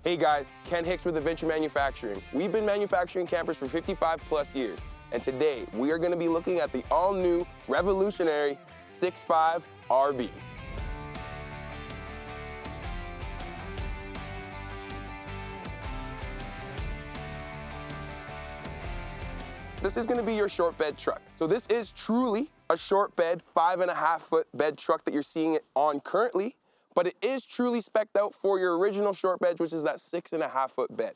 Hey guys, Ken Hicks with Adventure Manufacturing. We've been manufacturing campers for 55 plus years, and today we are going to be looking at the all-new revolutionary 6.5 RB. This is going to be your short bed truck. So this is truly a short bed, 5.5 foot bed truck that you're seeing it on currently, but it is truly spec'd out for your original short beds, which is that 6.5 foot bed.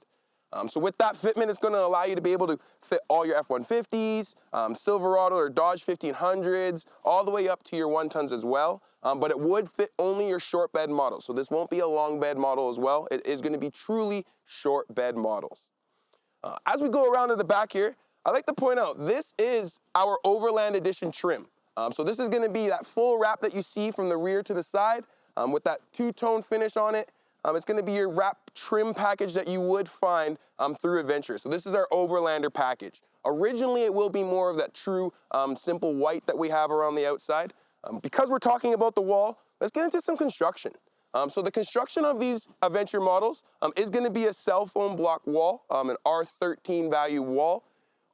So with that fitment, it's going to allow you to be able to fit all your F-150s, Silverado or Dodge 1500s, all the way up to your 1-tons as well. But it would fit only your short bed model. So this won't be a long bed model as well. It is going to be truly short bed models. As we go around to the back here, I like to point out, this is our Overland Edition trim. So this is going to be that full wrap that you see from the rear to the side with that two-tone finish on it. It's going to be your wrap trim package that you would find through Adventure. So this is our Overlander package. Originally, it will be more of that true simple white that we have around the outside. Because we're talking about the wall, let's get into some construction. So the construction of these Adventure models is going to be a cell phone block wall, an R13 value wall.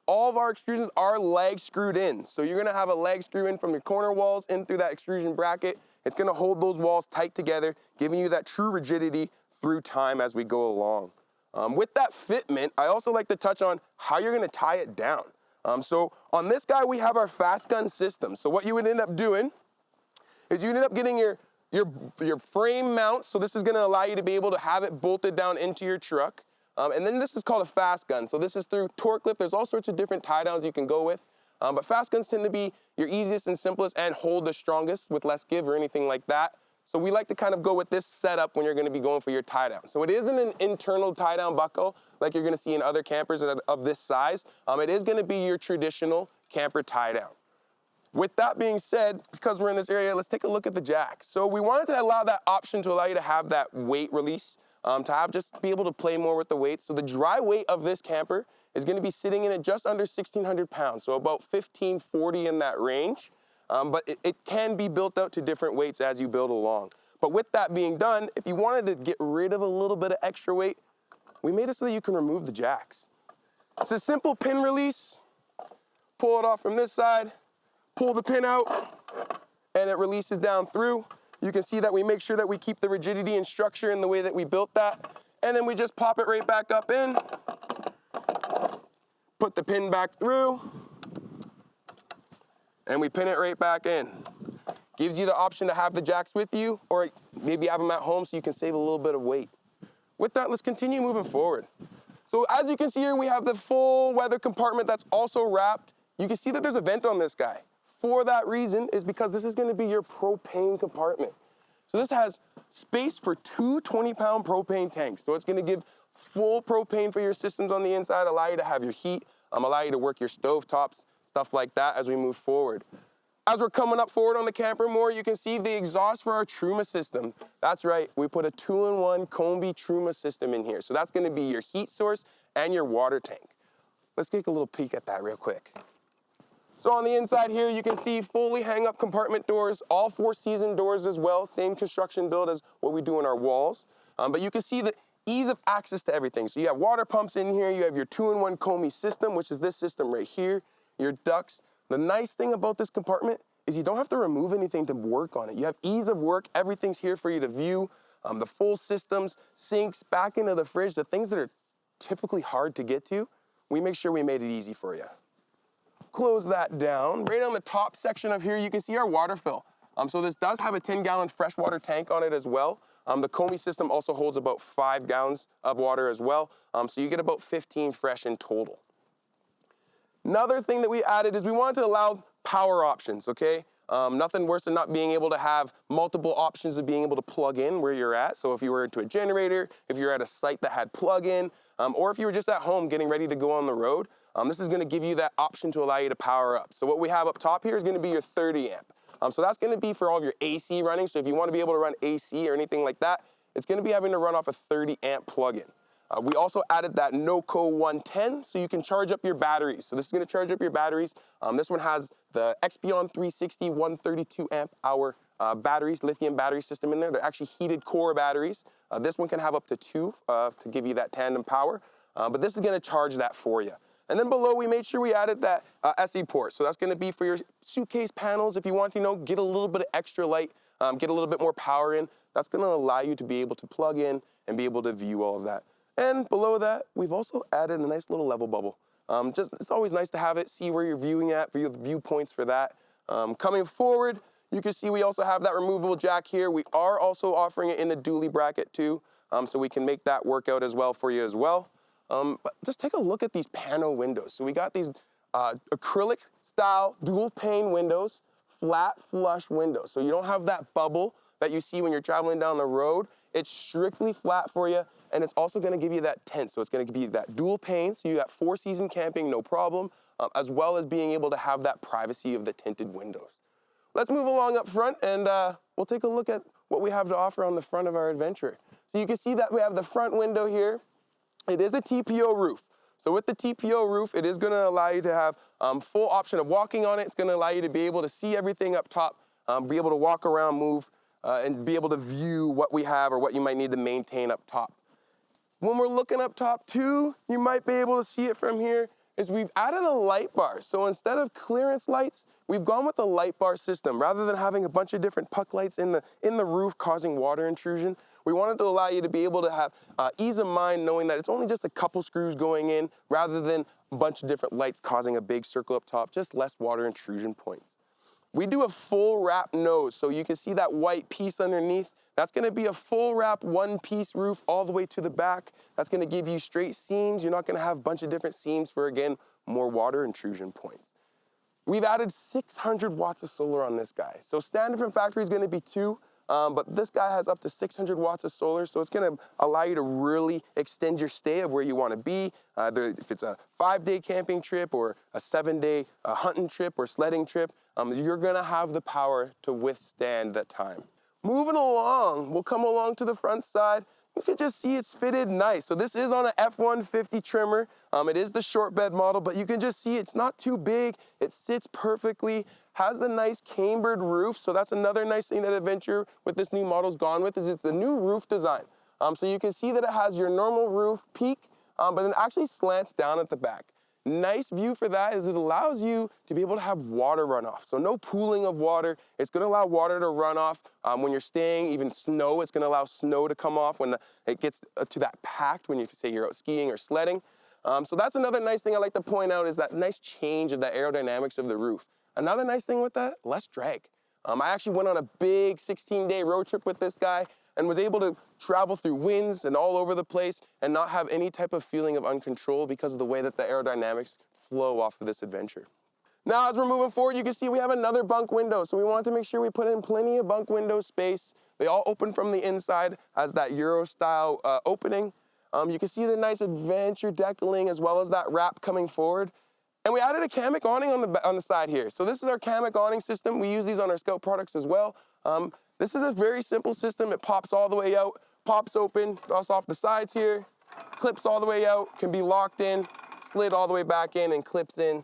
All of our extrusions are leg screwed in. So you're gonna have a leg screw in from your corner walls in through that extrusion bracket. It's gonna hold those walls tight together, giving you that true rigidity through time as we go along. With that fitment, I also like to touch on how you're gonna tie it down. So on this guy, we have our fast gun system. So what you would end up doing is you end up getting your frame mount. So this is gonna allow you to be able to have it bolted down into your truck. And then this is called a fast gun. So this is through torque lift. There's all sorts of different tie downs you can go with. But fast guns tend to be your easiest and simplest and hold the strongest with less give or anything like that. So we like to kind of go with this setup when you're going to be going for your tie down. So it isn't an internal tie down buckle like you're going to see in other campers of this size. It is going to be your traditional camper tie down. With that being said, because we're in this area, let's take a look at the jack. So we wanted to allow that option to allow you to have that weight release. To have just be able to play more with the weight. So the dry weight of this camper is going to be sitting in at just under 1,600 pounds, so about 1,540 in that range. But it can be built out to different weights as you build along. But with that being done, if you wanted to get rid of a little bit of extra weight, we made it so that you can remove the jacks. It's a simple pin release. Pull it off from this side, pull the pin out, and it releases down through. You can see that we make sure that we keep the rigidity and structure in the way that we built that. And then we just pop it right back up in, put the pin back through, and we pin it right back in. Gives you the option to have the jacks with you, or maybe have them at home so you can save a little bit of weight. With that, let's continue moving forward. So as you can see here, we have the full weather compartment that's also wrapped. You can see that there's a vent on this guy. For that reason is because this is going to be your propane compartment. So this has space for two 20-pound propane tanks. So it's going to give full propane for your systems on the inside, allow you to have your heat, allow you to work your stove tops, stuff like that as we move forward. As we're coming up forward on the camper more, you can see the exhaust for our Truma system. That's right, we put a 2-in-1 Combi Truma system in here. So that's going to be your heat source and your water tank. Let's take a little peek at that real quick. So on the inside here, you can see fully hang-up compartment doors, all 4-season doors as well, same construction build as what we do in our walls. But you can see the ease of access to everything. So you have water pumps in here, you have your 2-in-1 Combi system, which is this system right here, your ducts. The nice thing about this compartment is you don't have to remove anything to work on it. You have ease of work, everything's here for you to view. The full systems, sinks, back into the fridge, the things that are typically hard to get to, we make sure we made it easy for you. Close that down. Right on the top section of here, you can see our water fill. So this does have a 10-gallon freshwater tank on it as well. The Combi system also holds about 5 gallons of water as well. So you get about 15 fresh in total. Another thing that we added is we wanted to allow power options, okay? Nothing worse than not being able to have multiple options of being able to plug in where you're at. So if you were into a generator, if you're at a site that had plug-in, or if you were just at home getting ready to go on the road, this is going to give you that option to allow you to power up. So what we have up top here is going to be your 30 amp. So that's going to be for all of your AC running. So if you want to be able to run AC or anything like that, it's going to be having to run off a 30 amp plug-in. We also added that NOCO 110 so you can charge up your batteries. So this is going to charge up your batteries. This one has the Expion 360 132 amp hour batteries, lithium battery system in there. They're actually heated core batteries. This one can have up to 2 to give you that tandem power, but this is going to charge that for you. And then below, we made sure we added that SE port. So that's going to be for your suitcase panels. If you want to, get a little bit of extra light, get a little bit more power in, that's going to allow you to be able to plug in and be able to view all of that. And below that, we've also added a nice little level bubble. It's always nice to have it, see where you're viewing at, for your viewpoints for that. Coming forward, you can see we also have that removable jack here. We are also offering it in a dually bracket too, so we can make that work out as well for you as well. But just take a look at these pano windows. So we got these acrylic style dual pane windows, flat flush windows. So you don't have that bubble that you see when you're traveling down the road. It's strictly flat for you, and it's also gonna give you that tent. So it's gonna give you that dual pane, so you got 4-season camping, no problem, as well as being able to have that privacy of the tinted windows. Let's move along up front, and we'll take a look at what we have to offer on the front of our adventure. So you can see that we have the front window here. It is a TPO roof. So with the TPO roof, it is going to allow you to have full option of walking on it. It's going to allow you to be able to see everything up top, be able to walk around, move, and be able to view what we have or what you might need to maintain up top. When we're looking up top too, you might be able to see it from here, is we've added a light bar. So instead of clearance lights, we've gone with the light bar system. Rather than having a bunch of different puck lights in the roof causing water intrusion, we wanted to allow you to be able to have ease of mind knowing that it's only just a couple screws going in rather than a bunch of different lights causing a big circle up top, just less water intrusion points. We do a full wrap nose, so you can see that white piece underneath. That's gonna be a full wrap one-piece roof all the way to the back. That's gonna give you straight seams. You're not gonna have a bunch of different seams for, again, more water intrusion points. We've added 600 watts of solar on this guy. So standard from factory is gonna be 2, but this guy has up to 600 watts of solar, so it's gonna allow you to really extend your stay of where you wanna be. Either if it's a 5-day camping trip or a 7-day hunting trip or sledding trip, you're gonna have the power to withstand that time. Moving along, we'll come along to the front side. You can just see it's fitted nice. So this is on an F-150 trimmer. It is the short bed model, but you can just see it's not too big. It sits perfectly, has the nice cambered roof. So that's another nice thing that Adventure with this new model's gone with, is it's the new roof design. So you can see that it has your normal roof peak, but it actually slants down at the back. Nice view for that is it allows you to be able to have water runoff. So no pooling of water. It's going to allow water to run off when you're staying, even snow. It's going to allow snow to come off when it gets to that packed when you say you're out skiing or sledding. So that's another nice thing I like to point out, is that nice change of the aerodynamics of the roof. Another nice thing with that, less drag. I actually went on a big 16-day road trip with this guy and was able to travel through winds and all over the place and not have any type of feeling of uncontrol because of the way that the aerodynamics flow off of this adventure. Now, as we're moving forward, you can see we have another bunk window. So we wanted to make sure we put in plenty of bunk window space. They all open from the inside as that Euro style opening. You can see the nice adventure decaling as well as that wrap coming forward. And we added a Kamek awning on the side here. So this is our Kamek awning system. We use these on our Scout products as well. This is a very simple system. It pops all the way out, pops open, goes off the sides here, clips all the way out, can be locked in, slid all the way back in and clips in,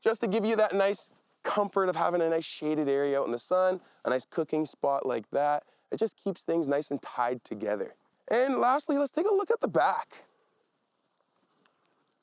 just to give you that nice comfort of having a nice shaded area out in the sun, a nice cooking spot like that. It just keeps things nice and tied together. And lastly, let's take a look at the back.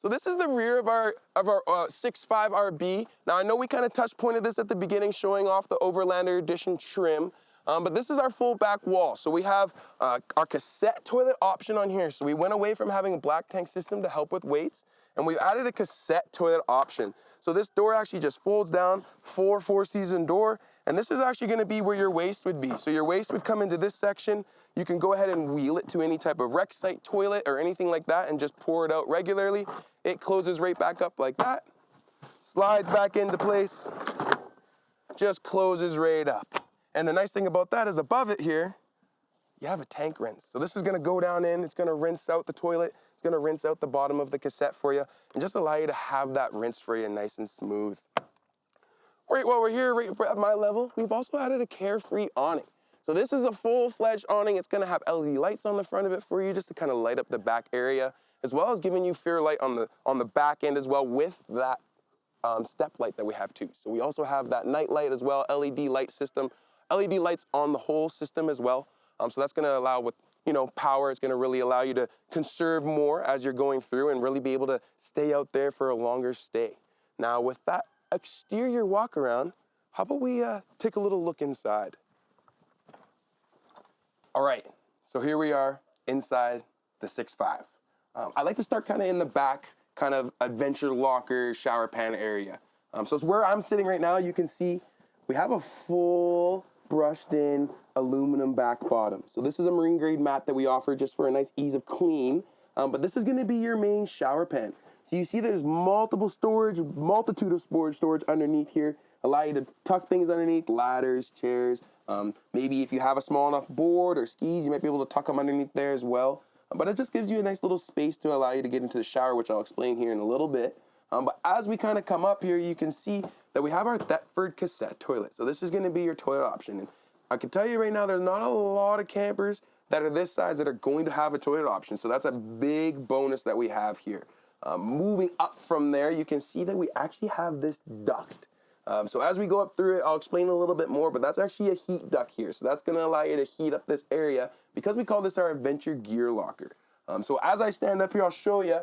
So this is the rear of our 6.5 RB. Now I know we kind of touch pointed this at the beginning, showing off the Overlander edition trim, but this is our full back wall. So we have our cassette toilet option on here. So we went away from having a black tank system to help with weights, and we've added a cassette toilet option. So this door actually just folds down, 4-season door, and this is actually gonna be where your waste would be. So your waste would come into this section. You can go ahead and wheel it to any type of rec site toilet or anything like that and just pour it out regularly. It closes right back up like that, slides back into place, just closes right up. And the nice thing about that is above it here, you have a tank rinse. So this is gonna go down in, it's gonna rinse out the toilet, it's gonna rinse out the bottom of the cassette for you, and just allow you to have that rinse for you nice and smooth. Right while we're here, right at my level, we've also added a Carefree awning. So this is a full-fledged awning. It's gonna have LED lights on the front of it for you just to kind of light up the back area, as well as giving you fair light on the back end as well with that step light that we have too. So we also have that night light as well, LED light system, LED lights on the whole system as well. So that's gonna allow with, power, it's gonna really allow you to conserve more as you're going through and really be able to stay out there for a longer stay. Now with that exterior walk around, how about we take a little look inside? All right, so here we are inside the 6.5. I like to start kind of in the back, kind of adventure locker, shower pan area. So it's where I'm sitting right now. You can see we have a full brushed in aluminum back bottom. So this is a marine grade mat that we offer just for a nice ease of clean. But this is gonna be your main shower pan. So you see there's multitude of storage underneath here. Allow you to tuck things underneath, ladders, chairs. Maybe if you have a small enough board or skis, you might be able to tuck them underneath there as well. But it just gives you a nice little space to allow you to get into the shower, which I'll explain here in a little bit. But as we kind of come up here, you can see that we have our Thetford cassette toilet. So this is gonna be your toilet option. And I can tell you right now, there's not a lot of campers that are this size that are going to have a toilet option. So that's a big bonus that we have here. Moving up from there, you can see that we actually have this duct. So as we go up through it, I'll explain a little bit more, but that's actually a heat duct here. So that's gonna allow you to heat up this area because we call this our adventure gear locker. So as I stand up here, I'll show you.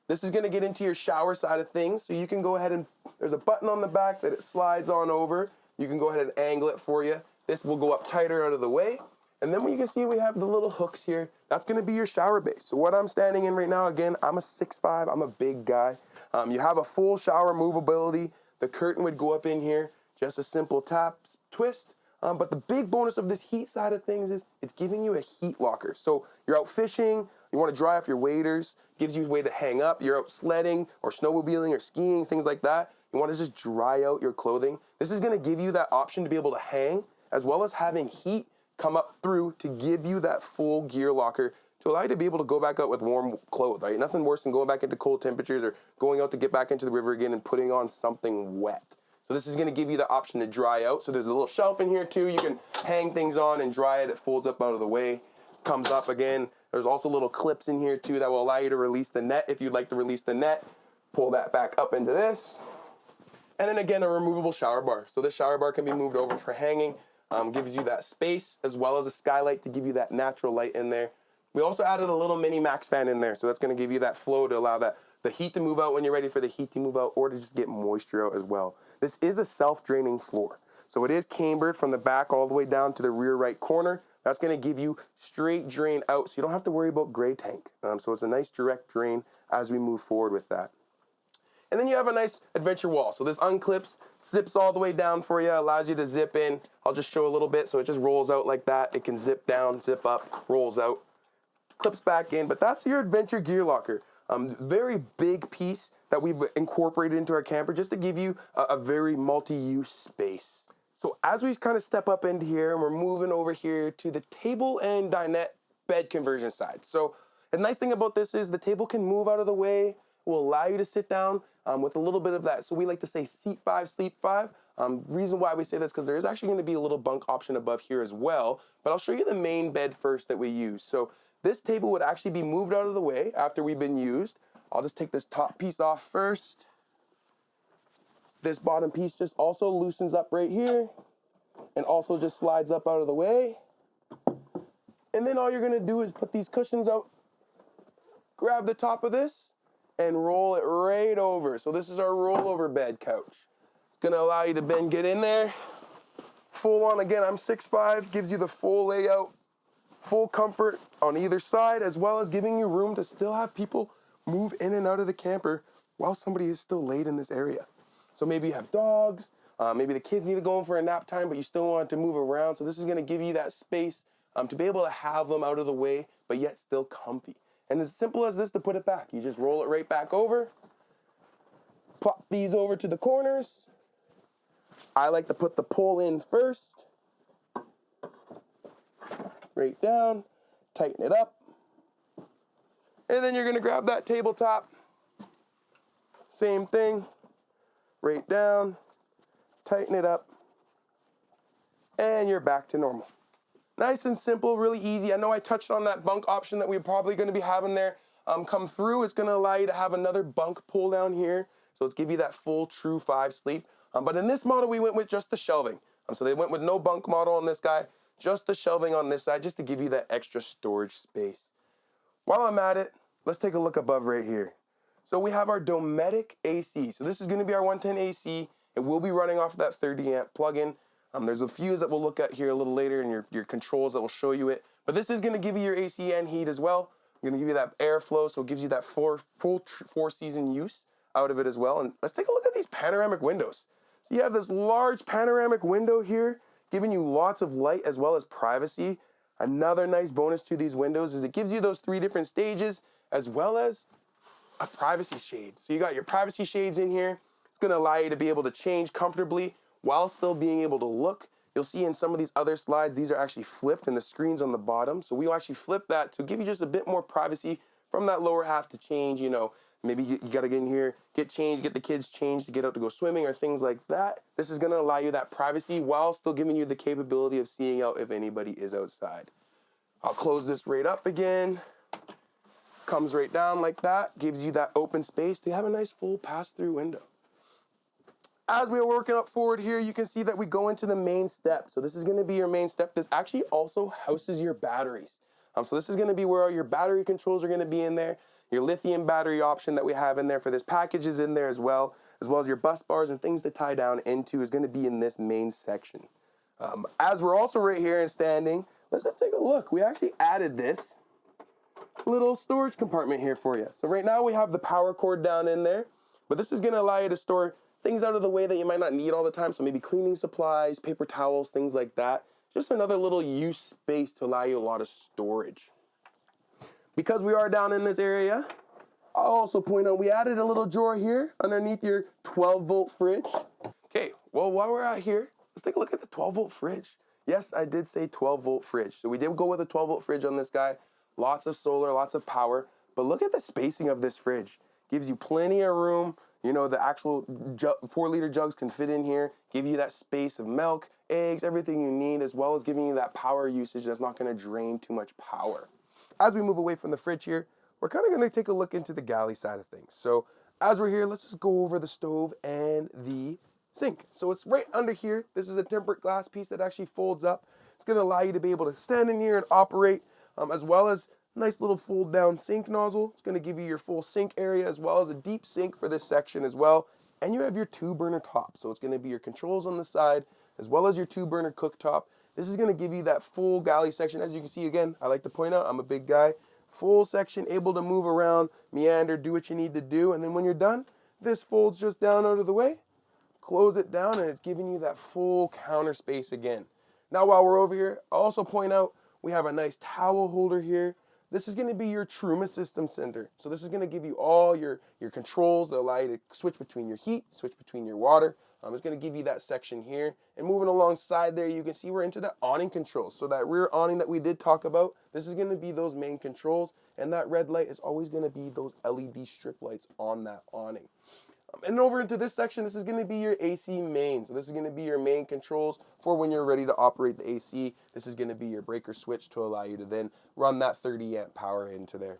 This is gonna get into your shower side of things. So you can go ahead and, there's a button on the back that it slides on over. You can go ahead and angle it for you. This will go up tighter out of the way. And then when you can see we have the little hooks here, that's gonna be your shower base. So what I'm standing in right now, again, I'm a 6'5", I'm a big guy. You have a full shower movability. The curtain would go up in here, just a simple tap, twist. But the big bonus of this heat side of things is it's giving you a heat locker. So you're out fishing, you wanna dry off your waders, gives you a way to hang up. You're out sledding or snowmobiling or skiing, things like that. You wanna just dry out your clothing. This is gonna give you that option to be able to hang, as well as having heat come up through to give you that full gear locker to allow you to be able to go back out with warm clothes, right? Nothing worse than going back into cold temperatures or going out to get back into the river again and putting on something wet. So this is gonna give you the option to dry out. So there's a little shelf in here too. You can hang things on and dry it. It folds up out of the way, comes up again. There's also little clips in here too that will allow you to release the net. If you'd like to release the net, pull that back up into this. And then again, a removable shower bar. So this shower bar can be moved over for hanging. Gives you that space as well as a skylight to give you that natural light in there. We also added a little mini max fan in there, so that's gonna give you that flow to allow the heat to move out when you're ready for the heat to move out, or to just get moisture out as well. This is a self-draining floor. So it is cambered from the back all the way down to the rear right corner. That's gonna give you straight drain out, so you don't have to worry about gray tank. So it's a nice direct drain as we move forward with that. And then you have a nice adventure wall. So this unclips, zips all the way down for you, allows you to zip in. I'll just show a little bit. So it just rolls out like that. It can zip down, zip up, rolls out, clips back in. But that's your adventure gear locker. Very big piece that we've incorporated into our camper just to give you a very multi-use space. So as we kind of step up into here, and we're moving over here to the table and dinette bed conversion side. So the nice thing about this is the table can move out of the way, will allow you to sit down with a little bit of that. So we like to say seat 5, sleep 5. Reason why we say this, because there is actually going to be a little bunk option above here as well. But I'll show you the main bed first that we use. So this table would actually be moved out of the way after we've been used. I'll just take this top piece off first. This bottom piece just also loosens up right here and also just slides up out of the way. And then all you're going to do is put these cushions out, grab the top of this, and roll it right over. So this is our rollover bed couch. It's gonna allow you to then get in there, full on. Again, I'm 6'5", gives you the full layout, full comfort on either side, as well as giving you room to still have people move in and out of the camper while somebody is still laid in this area. So maybe you have dogs, maybe the kids need to go in for a nap time, but you still want to move around. So this is gonna give you that space to be able to have them out of the way, but yet still comfy. And as simple as this to put it back. You just roll it right back over, plop these over to the corners. I like to put the pull in first, right down, tighten it up. And then you're gonna grab that tabletop, same thing, right down, tighten it up, and you're back to normal. Nice and simple, really easy. I know I touched on that bunk option that we're probably gonna be having there come through. It's gonna allow you to have another bunk pull down here. So it's give you that full true 5 sleep. But in this model, we went with just the shelving. So they went with no bunk model on this guy, just the shelving on this side, just to give you that extra storage space. While I'm at it, let's take a look above right here. So we have our Dometic AC. So this is going to be our 110 AC. It will be running off of that 30 amp plug-in. There's a few that we'll look at here a little later in your controls that will show you it. But this is going to give you your AC and heat as well. I'm going to give you that airflow, so it gives you that full 4-season use out of it as well. And let's take a look at these panoramic windows. So you have this large panoramic window here, giving you lots of light as well as privacy. Another nice bonus to these windows is it gives you those 3 different stages as well as a privacy shade. So you got your privacy shades in here. It's going to allow you to be able to change comfortably while still being able to look. You'll see in some of these other slides, these are actually flipped and the screen's on the bottom. So we'll actually flip that to give you just a bit more privacy from that lower half to change, maybe you got to get in here, get changed, get the kids changed to get out to go swimming or things like that. This is going to allow you that privacy while still giving you the capability of seeing out if anybody is outside. I'll close this right up again. Comes right down like that, gives you that open space to have a nice full pass-through window. As we're working up forward here, you can see that we go into the main step. So this is going to be your main step. This actually also houses your batteries. So this is going to be where all your battery controls are going to be in there. Your lithium battery option that we have in there for this package is in there as well as your bus bars and things to tie down into is going to be in this main section. As we're also right here and standing, let's just take a look. We actually added this little storage compartment here for you. So right now we have the power cord down in there, but this is going to allow you to store things out of the way that you might not need all the time. So maybe cleaning supplies, paper towels, things like that. Just another little use space to allow you a lot of storage. Because we are down in this area, I'll also point out we added a little drawer here underneath your 12-volt fridge. Okay, well, while we're out here, let's take a look at the 12-volt fridge. Yes, I did say 12-volt fridge. So we did go with a 12-volt fridge on this guy. Lots of solar, lots of power. But look at the spacing of this fridge. Gives you plenty of room. The actual 4-liter jugs can fit in here. Give you that space of milk, eggs, everything you need, as well as giving you that power usage that's not going to drain too much power. As we move away from the fridge here, we're kind of going to take a look into the galley side of things. So as we're here, let's just go over the stove and the sink. So it's right under here. This is a tempered glass piece that actually folds up. It's going to allow you to be able to stand in here and operate, as well as a nice little fold down sink nozzle. It's going to give you your full sink area as well as a deep sink for this section as well. And you have your 2-burner top. So it's going to be your controls on the side as well as your 2-burner cooktop. This is going to give you that full galley section. As you can see, again, I like to point out, I'm a big guy. Full section, able to move around, meander, do what you need to do. And then when you're done, this folds just down out of the way. Close it down and it's giving you that full counter space again. Now while we're over here, I'll also point out we have a nice towel holder here. This is going to be your Truma system center. So this is going to give you all your controls that allow you to switch between your heat, switch between your water. It's going to give you that section here. And moving alongside there, you can see we're into the awning controls. So that rear awning that we did talk about, this is going to be those main controls. And that red light is always going to be those LED strip lights on that awning. And over into this section, this is going to be your AC main. So this is going to be your main controls for when you're ready to operate the AC. This is going to be your breaker switch to allow you to then run that 30 amp power into there.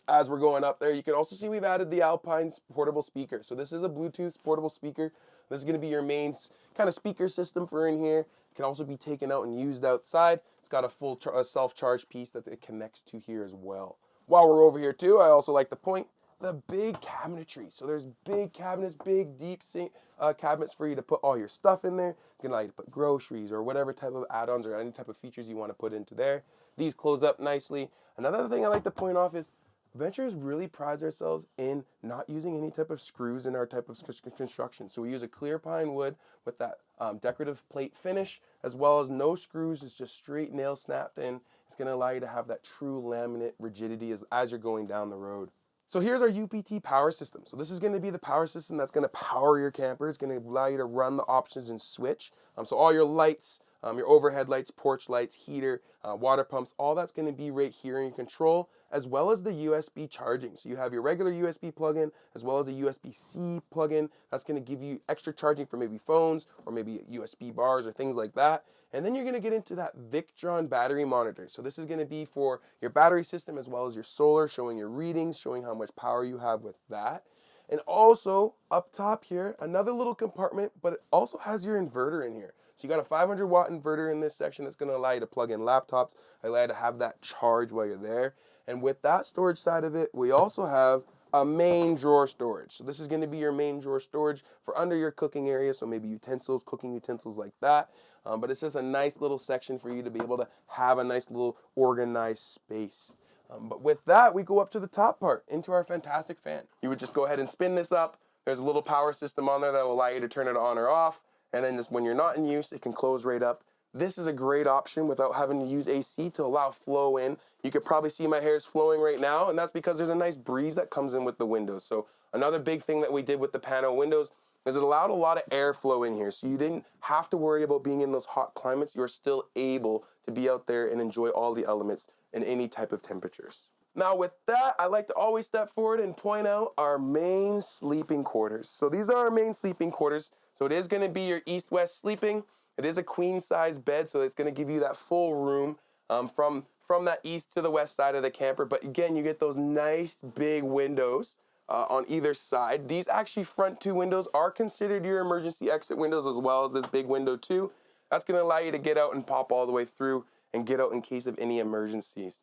As we're going up there, you can also see we've added the Alpine portable speaker. So this is a Bluetooth portable speaker. This is going to be your main kind of speaker system for in here. It can also be taken out and used outside. It's got a full self-charge piece that it connects to here as well. While we're over here too, I also like to point the big cabinetry. So there's big cabinets, big deep sink cabinets for you to put all your stuff in there. It's going to allow you to put groceries or whatever type of add-ons or any type of features you want to put into there. These close up nicely. Another thing I like to point off is Ventures really prides ourselves in not using any type of screws in our type of construction. So we use a clear pine wood with that decorative plate finish, as well as no screws. It's just straight nail snapped in. It's going to allow you to have that true laminate rigidity as you're going down the road. So here's our UPT Power System. So this is going to be the power system that's going to power your camper. It's going to allow you to run the options and switch. So all your lights, your overhead lights, porch lights, heater, water pumps, all that's going to be right here in your control, as well as the USB charging. So you have your regular USB plug-in as well as a USB-C plug-in. That's going to give you extra charging for maybe phones or maybe USB bars or things like that. And then you're going to get into that Victron battery monitor. So this is going to be for your battery system as well as your solar, showing your readings, showing how much power you have with that. And also up top here, another little compartment, but it also has your inverter in here. So you got a 500-watt inverter in this section that's going to allow you to plug in laptops, allow you to have that charge while you're there. And with that storage side of it, we also have a main drawer storage. So this is going to be your main drawer storage for under your cooking area, so maybe utensils, cooking utensils like that. But it's just a nice little section for you to be able to have a nice little organized space. But with that, we go up to the top part, into our fantastic fan. You would just go ahead and spin this up. There's a little power system on there that will allow you to turn it on or off. And then just when you're not in use, it can close right up. This is a great option without having to use AC to allow flow in. You could probably see my hair is flowing right now, and that's because there's a nice breeze that comes in with the windows. So another big thing that we did with the Pano windows is it allowed a lot of airflow in here. So you didn't have to worry about being in those hot climates. You're still able to be out there and enjoy all the elements in any type of temperatures. Now with that, I like to always step forward and point out our main sleeping quarters. So these are our main sleeping quarters. So it is going to be your east-west sleeping. It is a queen size bed, so it's going to give you that full room from that east to the west side of the camper. But again, you get those nice big windows on either side. These actually front two windows are considered your emergency exit windows, as well as this big window too. That's going to allow you to get out and pop all the way through and get out in case of any emergencies.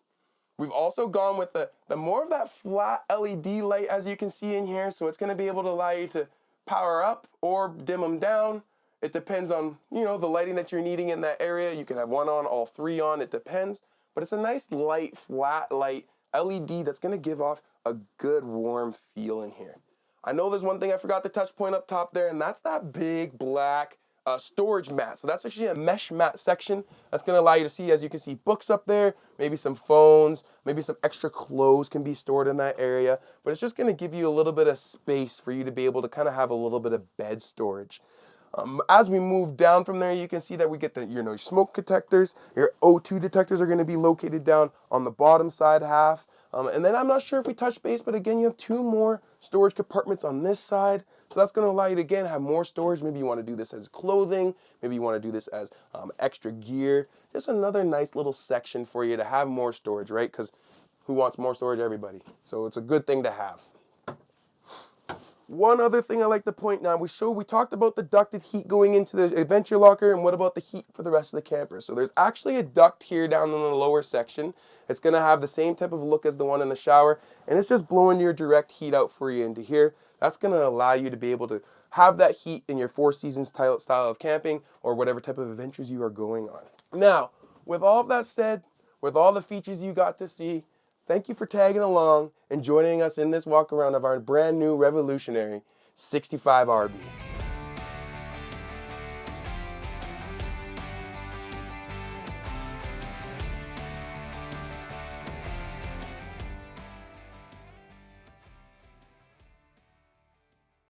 We've also gone with the more of that flat LED light, as you can see in here. So it's going to be able to allow you to power up or dim them down. It depends on, you know, the lighting that you're needing in that area. You can have one on, all three on, it depends. But it's a nice light, flat light LED that's going to give off a good warm feel in here. I know there's one thing I forgot to touch point up top there, and that's that big black storage mat. So that's actually a mesh mat section that's going to allow you to see, as you can see, books up there, maybe some phones, maybe some extra clothes can be stored in that area. But it's just going to give you a little bit of space for you to be able to kind of have a little bit of bed storage. As we move down from there, you can see that we get the your smoke detectors. Your O2 detectors are going to be located down on the bottom side half. And then I'm not sure if we touched base, but again, you have two more storage compartments on this side. So that's going to allow you to, again, have more storage. Maybe you want to do this as clothing. Maybe you want to do this as extra gear. Just another nice little section for you to have more storage, right? Because who wants more storage? Everybody. So it's a good thing to have. One other thing I like to point now, we talked about the ducted heat going into the adventure locker, and what about the heat for the rest of the camper? So there's actually a duct here down in the lower section. It's going to have the same type of look as the one in the shower, and it's just blowing your direct heat out for you into here. That's going to allow you to be able to have that heat in your Four Seasons style of camping or whatever type of adventures you are going on. Now, with all of that said, with all the features you got to see, thank you for tagging along and joining us in this walk around of our brand new revolutionary 65 RB.